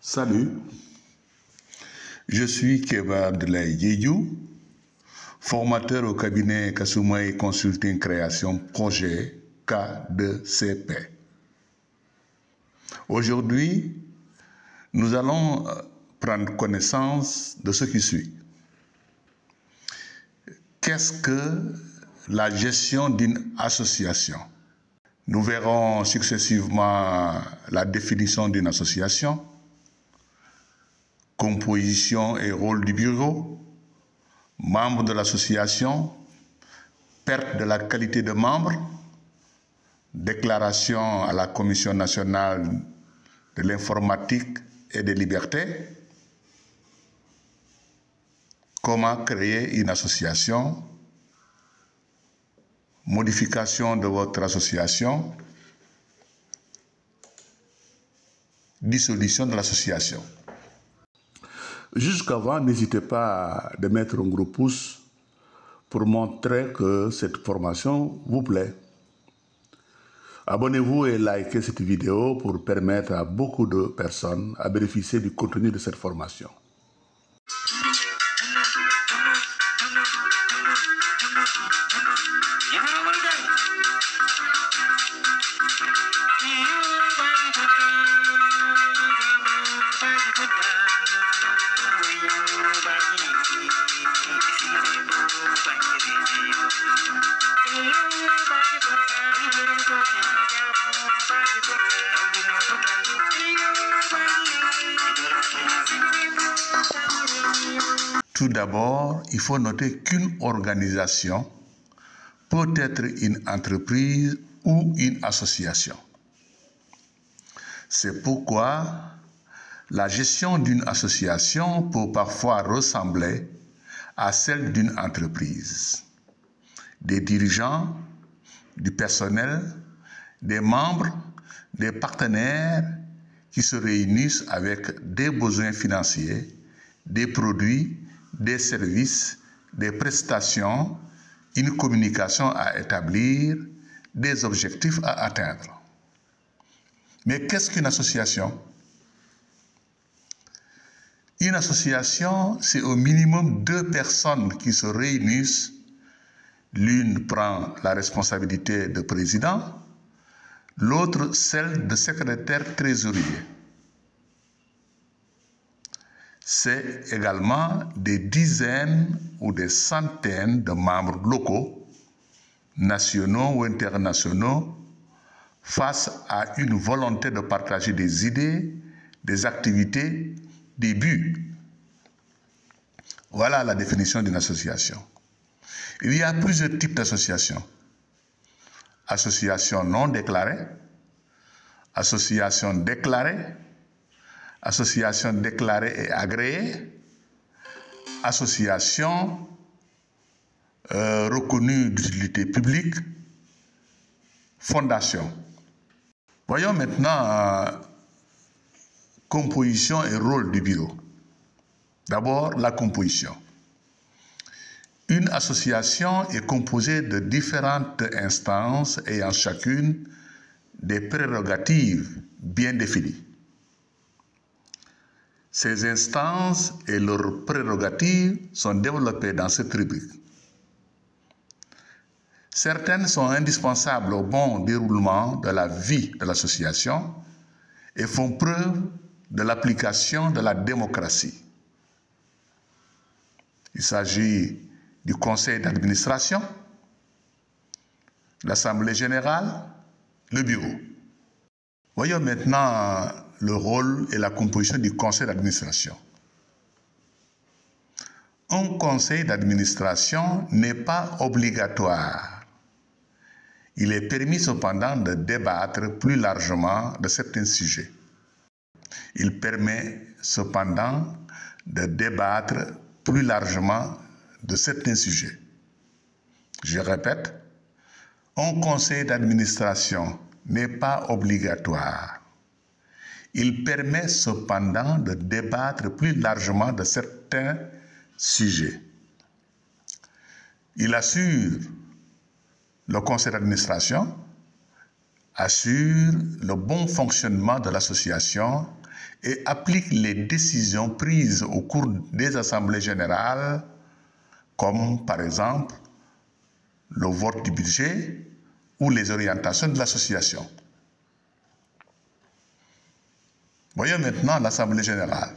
Salut, je suis Keba Abdoulaye Diédhiou, formateur au cabinet Kasumai Consulting Création Projet K2CP. Aujourd'hui, nous allons prendre connaissance de ce qui suit. Qu'est-ce que la gestion d'une association? Nous verrons successivement la définition d'une association, composition et rôle du bureau, membres de l'association, perte de la qualité de membre, déclaration à la Commission nationale de l'informatique et des libertés, comment créer une association, modification de votre association, dissolution de l'association. Jusqu'avant, n'hésitez pas à mettre un gros pouce pour montrer que cette formation vous plaît. Abonnez-vous et likez cette vidéo pour permettre à beaucoup de personnes à bénéficier du contenu de cette formation. Tout d'abord, il faut noter qu'une organisation peut être une entreprise ou une association. C'est pourquoi la gestion d'une association peut parfois ressembler à celle d'une entreprise. Des dirigeants, du personnel, des membres, des partenaires qui se réunissent avec des besoins financiers, des produits, des services, des prestations, une communication à établir, des objectifs à atteindre. Mais qu'est-ce qu'une association? Une association, c'est au minimum 2 personnes qui se réunissent. L'une prend la responsabilité de président, l'autre celle de secrétaire trésorier. C'est également des dizaines ou des centaines de membres locaux, nationaux ou internationaux, face à une volonté de partager des idées, des activités, des buts. Voilà la définition d'une association. Il y a plusieurs types d'associations. Association non déclarée, association déclarée, association déclarée et agréée, association reconnue d'utilité publique, fondation. Voyons maintenant composition et rôle du bureau. D'abord, la composition. Une association est composée de différentes instances ayant chacune des prérogatives bien définies. Ces instances et leurs prérogatives sont développées dans cette rubrique. Certaines sont indispensables au bon déroulement de la vie de l'association et font preuve de l'application de la démocratie. Il s'agit du conseil d'administration, l'assemblée générale, le bureau. Voyons maintenant le rôle et la composition du conseil d'administration. Un conseil d'administration n'est pas obligatoire. Il est permis cependant de débattre plus largement de certains sujets. Il permet cependant de débattre plus largement de certains sujets. Je répète, un conseil d'administration n'est pas obligatoire. Il permet cependant de débattre plus largement de certains sujets. Il assure, le conseil d'administration assure le bon fonctionnement de l'association et applique les décisions prises au cours des assemblées générales, comme par exemple le vote du budget ou les orientations de l'association. Voyons maintenant l'Assemblée générale.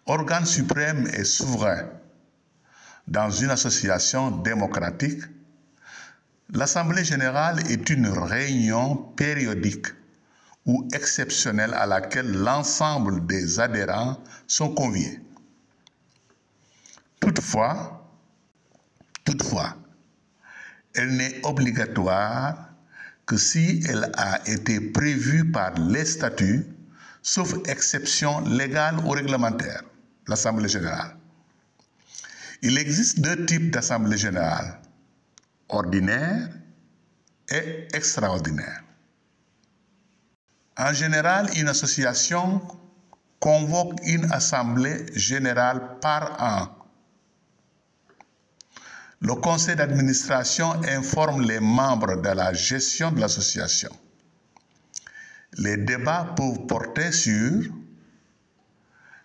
Organe suprême et souverain dans une association démocratique, l'Assemblée générale est une réunion périodique ou exceptionnelle à laquelle l'ensemble des adhérents sont conviés. Toutefois, elle n'est obligatoire que si elle a été prévue par les statuts, sauf exception légale ou réglementaire, l'Assemblée générale. Il existe deux types d'Assemblée générale, ordinaire et extraordinaire. En général, une association convoque une assemblée générale par an. Le conseil d'administration informe les membres de la gestion de l'association. Les débats peuvent porter sur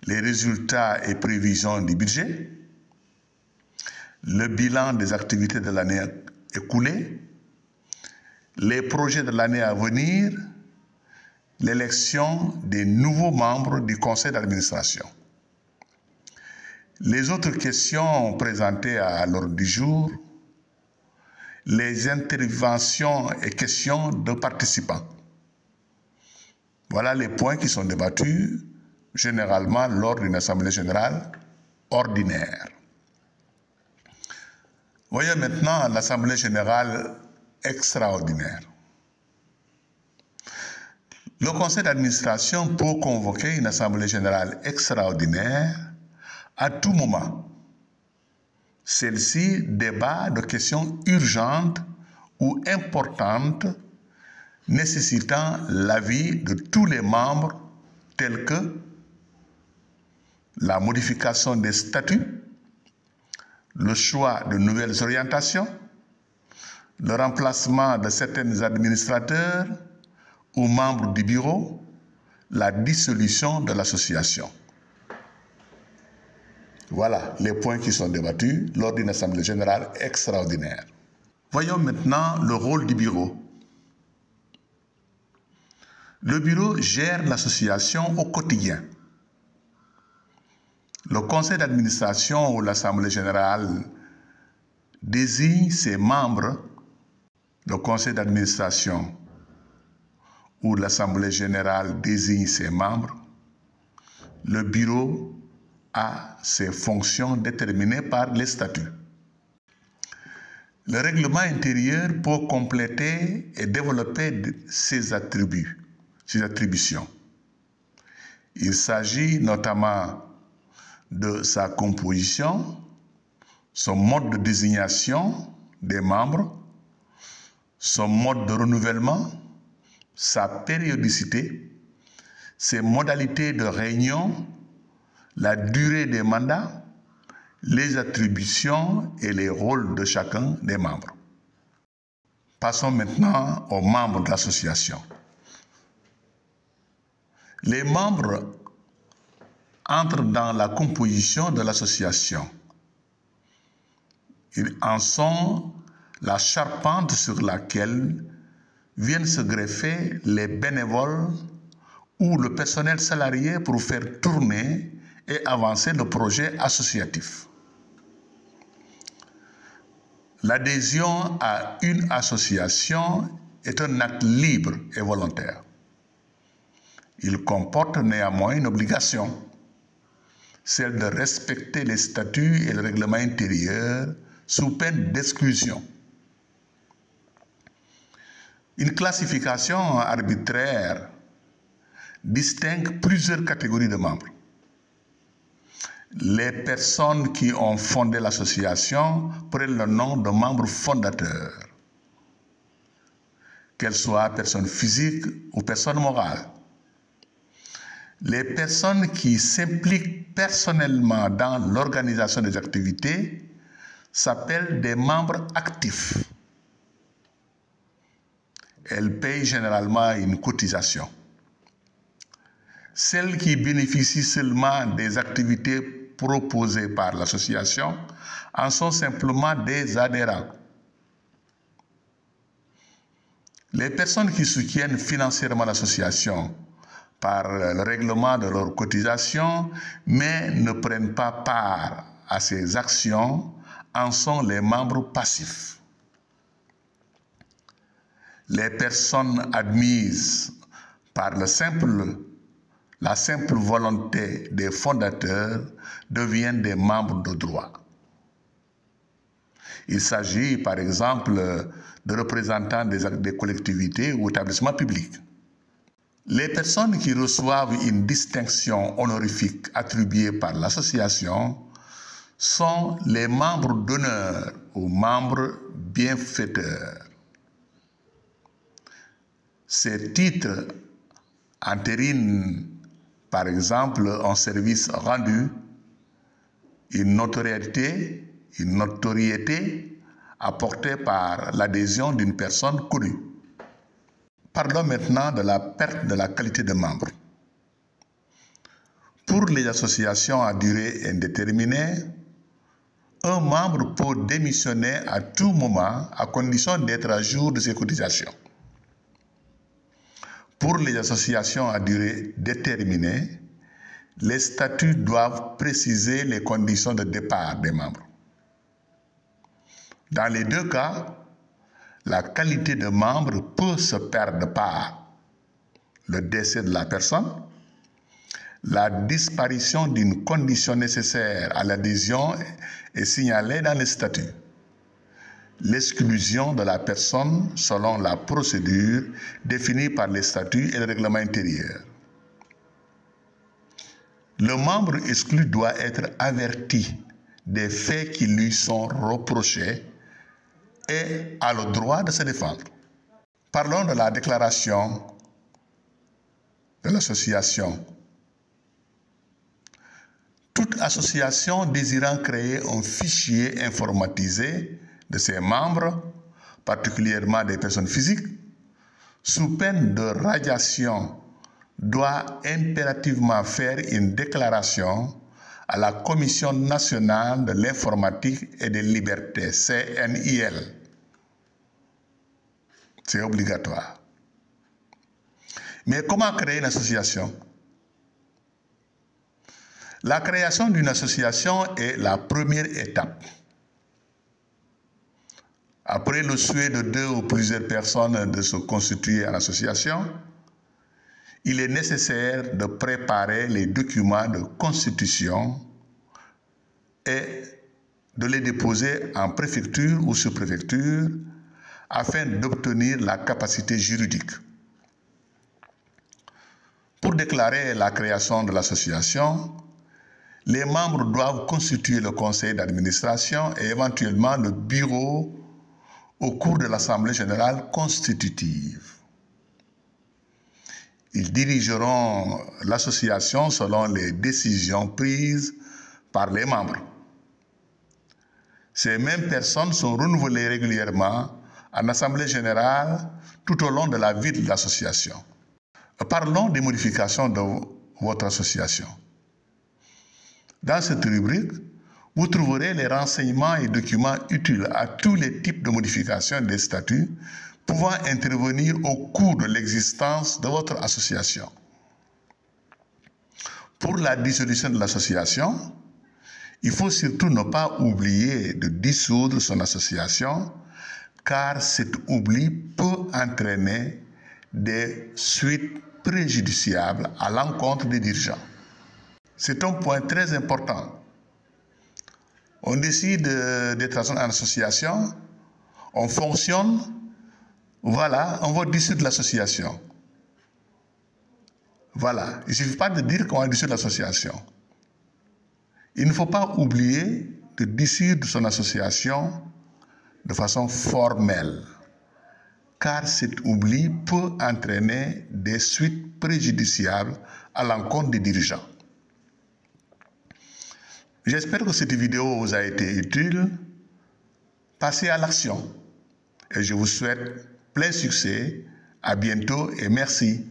les résultats et prévisions du budget, le bilan des activités de l'année écoulée, les projets de l'année à venir, l'élection des nouveaux membres du conseil d'administration. Les autres questions présentées à l'ordre du jour, les interventions et questions de participants. Voilà les points qui sont débattus généralement lors d'une assemblée générale ordinaire. Voyons maintenant l'assemblée générale extraordinaire. Le conseil d'administration peut convoquer une assemblée générale extraordinaire à tout moment. Celle-ci débat de questions urgentes ou importantes nécessitant l'avis de tous les membres tels que la modification des statuts, le choix de nouvelles orientations, le remplacement de certains administrateurs ou membres du bureau, la dissolution de l'association. Voilà les points qui sont débattus lors d'une assemblée générale extraordinaire. Voyons maintenant le rôle du bureau. Le bureau gère l'association au quotidien. Le conseil d'administration ou l'assemblée générale désigne ses membres. Le conseil d'administration ou l'assemblée générale désigne ses membres. Le bureau a ses fonctions déterminées par les statuts. Le règlement intérieur peut compléter et développer ses attributions. Il s'agit notamment de sa composition, son mode de désignation des membres, son mode de renouvellement, sa périodicité, ses modalités de réunion, la durée des mandats, les attributions et les rôles de chacun des membres. Passons maintenant aux membres de l'association. Les membres entrent dans la composition de l'association. Ils en sont la charpente sur laquelle viennent se greffer les bénévoles ou le personnel salarié pour faire tourner et avancer le projet associatif. L'adhésion à une association est un acte libre et volontaire. Il comporte néanmoins une obligation, celle de respecter les statuts et le règlement intérieur sous peine d'exclusion. Une classification arbitraire distingue plusieurs catégories de membres. les personnes qui ont fondé l'association prennent le nom de membres fondateurs, qu'elles soient personnes physiques ou personnes morales. Les personnes qui s'impliquent personnellement dans l'organisation des activités s'appellent des membres actifs. Elles payent généralement une cotisation. Celles qui bénéficient seulement des activités proposées par l'association en sont simplement des adhérents. Les personnes qui soutiennent financièrement l'association par le règlement de leurs cotisations, mais ne prennent pas part à ses actions, en sont les membres passifs. Les personnes admises par la simple volonté des fondateurs deviennent des membres de droit. Il s'agit par exemple de représentants des collectivités ou établissements publics. Les personnes qui reçoivent une distinction honorifique attribuée par l'association sont les membres d'honneur ou membres bienfaiteurs. Ces titres entérinent, par exemple, un service rendu, une notoriété apportée par l'adhésion d'une personne connue. Parlons maintenant de la perte de la qualité de membre. Pour les associations à durée indéterminée, un membre peut démissionner à tout moment à condition d'être à jour de ses cotisations. Pour les associations à durée déterminée, les statuts doivent préciser les conditions de départ des membres. Dans les deux cas, la qualité de membre peut se perdre par le décès de la personne, la disparition d'une condition nécessaire à l'adhésion est signalée dans les statuts, l'exclusion de la personne selon la procédure définie par les statuts et le règlement intérieur. Le membre exclu doit être averti des faits qui lui sont reprochés et a le droit de se défendre. Parlons de la déclaration de l'association. Toute association désirant créer un fichier informatisé de ses membres, particulièrement des personnes physiques, sous peine de radiation, doit impérativement faire une déclaration à la Commission nationale de l'informatique et des libertés, CNIL. C'est obligatoire. Mais comment créer une association? La création d'une association est la première étape. Après le souhait de 2 ou plusieurs personnes de se constituer en association, il est nécessaire de préparer les documents de constitution et de les déposer en préfecture ou sous-préfecture afin d'obtenir la capacité juridique. Pour déclarer la création de l'association, les membres doivent constituer le conseil d'administration et éventuellement le bureau au cours de l'Assemblée générale constitutive. Ils dirigeront l'association selon les décisions prises par les membres. Ces mêmes personnes sont renouvelées régulièrement en Assemblée générale tout au long de la vie de l'association. Parlons des modifications de votre association. Dans cette rubrique, vous trouverez les renseignements et documents utiles à tous les types de modifications des statuts pouvant intervenir au cours de l'existence de votre association. Pour la dissolution de l'association, il faut surtout ne pas oublier de dissoudre son association, car cet oubli peut entraîner des suites préjudiciables à l'encontre des dirigeants. C'est un point très important. On décide d'être en association, on fonctionne, voilà, on va dissoudre l'association. Voilà, il ne suffit pas de dire qu'on va dissoudre l'association. Il ne faut pas oublier de dissoudre son association de façon formelle, car cet oubli peut entraîner des suites préjudiciables à l'encontre des dirigeants. J'espère que cette vidéo vous a été utile. Passez à l'action et je vous souhaite plein succès. À bientôt et merci.